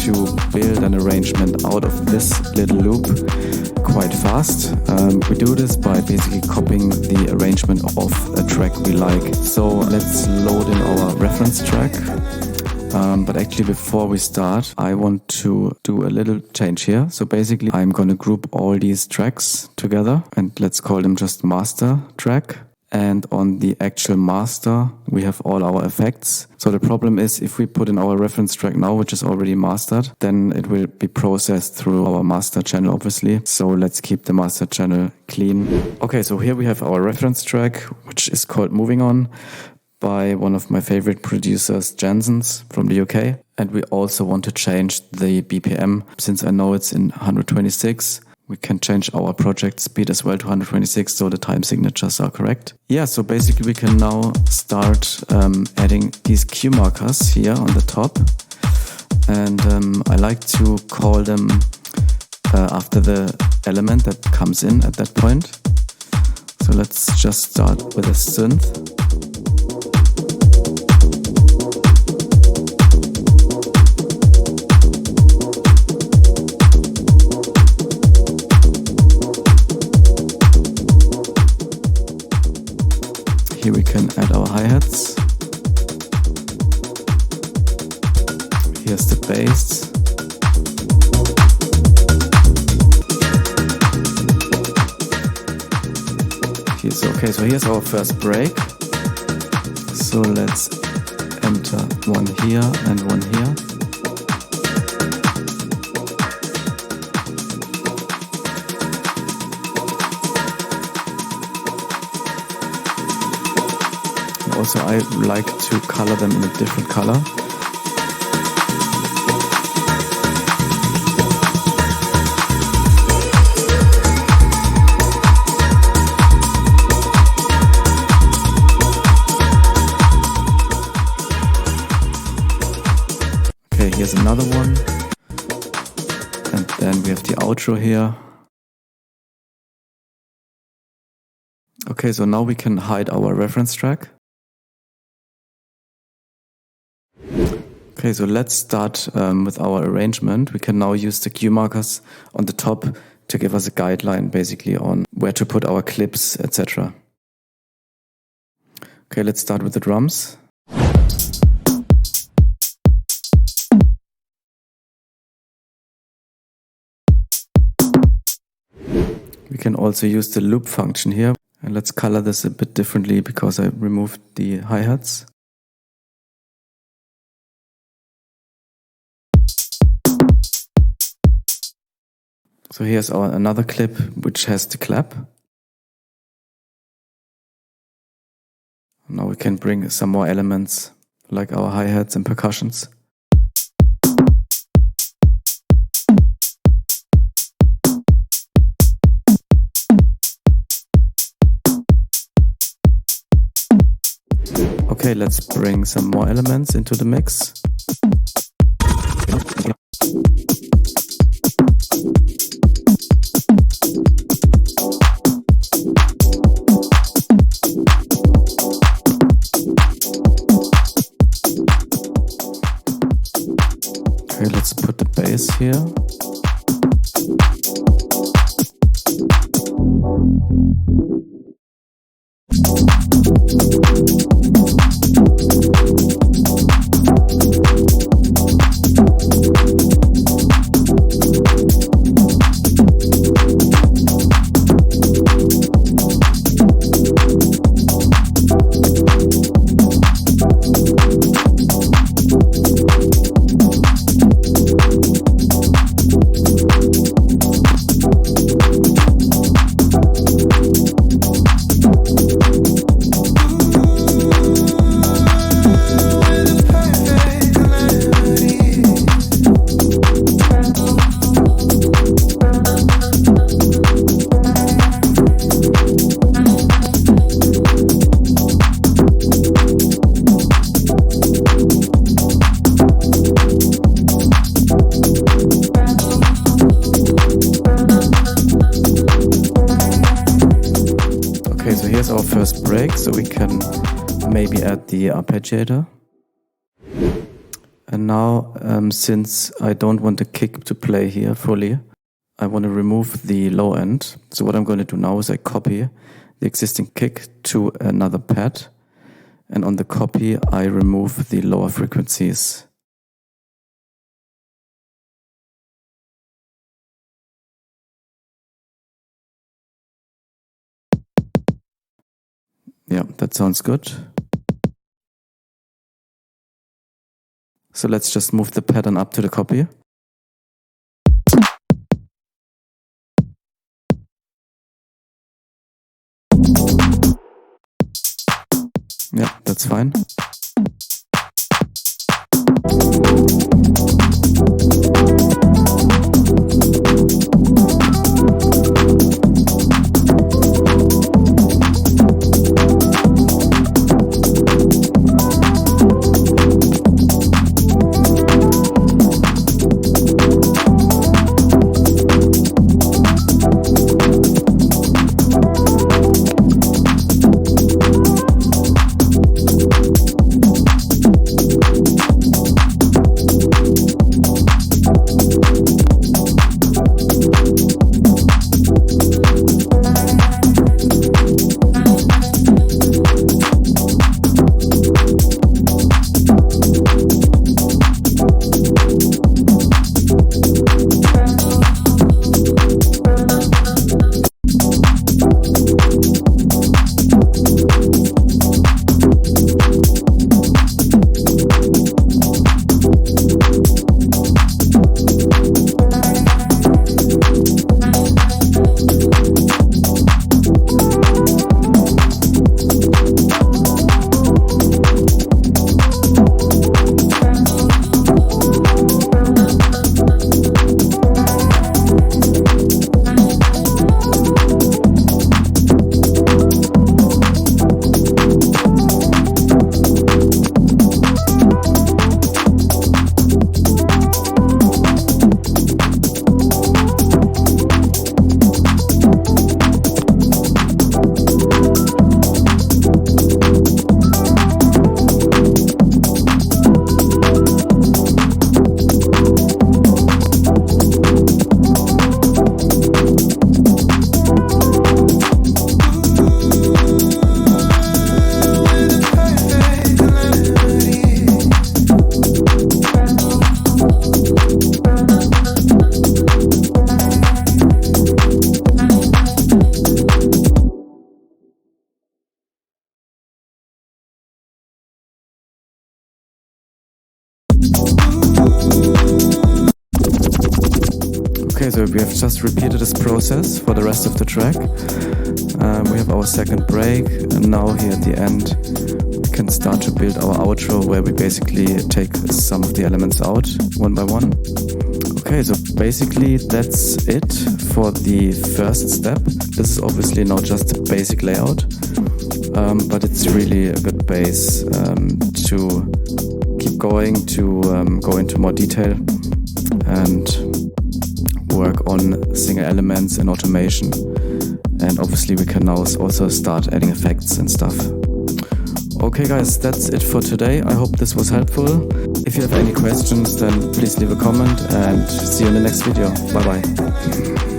to build an arrangement out of this little loop quite fast. We do this by basically copying the arrangement of a track we like. So let's load in our reference track. But actually before we start, I want to do a little change here. So basically I'm going to group all these tracks together and let's call them just master track. And on the actual master, we have all our effects. So the problem is if we put in our reference track now, which is already mastered, then it will be processed through our master channel, obviously. So let's keep the master channel clean. Okay, so here we have our reference track, which is called Moving On, by one of my favorite producers, Synths from the UK. And we also want to change the BPM. Since I know it's in 126, we can change our project speed as well to 126, so the time signatures are correct. Yeah, so basically we can now start adding these cue markers here on the top. And I like to call them after the element that comes in at that point. So let's just start with a synth. Here we can add our hi-hats. Here's the bass. Okay, so here's our first break. So let's enter one here and one here. Also, I like to color them in a different color. Okay, here's another one. And then we have the outro here. Okay, so now we can hide our reference track. Okay, so let's start with our arrangement. We can now use the cue markers on the top to give us a guideline basically on where to put our clips, etc. Okay, let's start with the drums. We can also use the loop function here. And let's color this a bit differently because I removed the hi-hats. So here's another clip which has the clap. Now we can bring some more elements like our hi-hats and percussions. Okay, let's bring some more elements into the mix. Okay, let's put the bass here. Here's our first break, so we can maybe add the arpeggiator. And now, since I don't want the kick to play here fully, I want to remove the low end. So what I'm going to do now is I copy the existing kick to another pad. And on the copy, I remove the lower frequencies. Yeah, that sounds good. So let's just move the pattern up to the copy. Yeah, that's fine. Okay, so we have just repeated this process for the rest of the track. We have our second break, and now here at the end we can start to build our outro, where we basically take some of the elements out one by one. Okay, so basically that's it for the first step. This is obviously not just a basic layout, but it's really a good base to keep going, to go into more detail and work on singer elements and automation. And obviously we can now also start adding effects and stuff. Okay guys, that's it for today. I hope this was helpful. If you have any questions, then please leave a comment, and see you in the next video. Bye bye.